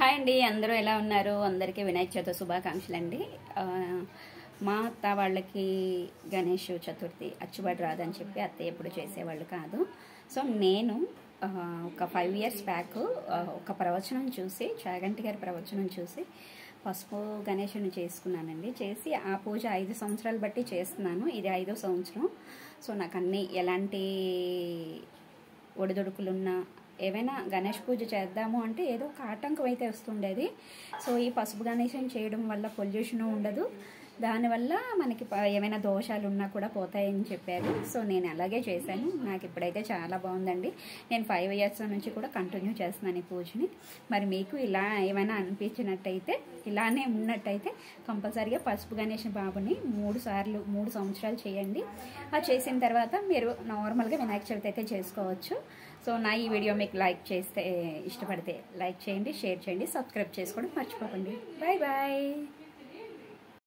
Hi అండి, అందరూ ఎలా ఉన్నారు? అందరికీ వినాయక చవితి శుభాకాంక్షలు అండి. మా అత్త వాళ్ళకి గణేష్ చతుర్థి అచ్చుబడి రాదని చెప్పి అత్తయ్య ఎప్పుడు చేసేవాళ్ళు కాదు. సో నేను ఒక 5 years బ్యాక్ ఒక ప్రవచనం చూసి, చాగంటి గారి ప్రవచనం చూసి పసుపు గణేషుని చేసుకున్నానండి. చేసి ఆ పూజ 5 సంవత్సరాలు బట్టి చేస్తున్నాను. ఇది 5వ సంవత్సరం. సో నాకు అన్ని ఎలాంటి ఒడిదుడుకులున్నా ఏవైనా గణేష్ పూజ చేద్దాము అంటే ఏదో ఒక ఆటంకం అయితే వస్తుండేది. సో ఈ పసుపు గణేషుని చేయడం వల్ల పొల్యూషన్ ఉండదు, దానివల్ల మనకి ఏమైనా దోషాలు ఉన్నా కూడా పోతాయని చెప్పారు. సో నేను అలాగే చేశాను. నాకు ఇప్పుడైతే చాలా బాగుందండి. నేను 5 years నుంచి కూడా కంటిన్యూ చేస్తున్నాను ఈ పూజని. మరి మీకు ఇలా ఏమైనా అనిపించినట్టయితే, ఇలానే ఉన్నట్టయితే కంపల్సరీగా పసుపు గణేష్ బాబుని 3 సంవత్సరాలు చేయండి. అది చేసిన తర్వాత మీరు నార్మల్గా వినాయక చవితి అయితే చేసుకోవచ్చు. సో నా ఈ వీడియో మీకు ఇష్టపడితే లైక్ చేయండి, షేర్ చేయండి, సబ్స్క్రైబ్ చేసుకోవడం మర్చిపోకండి. Bye bye.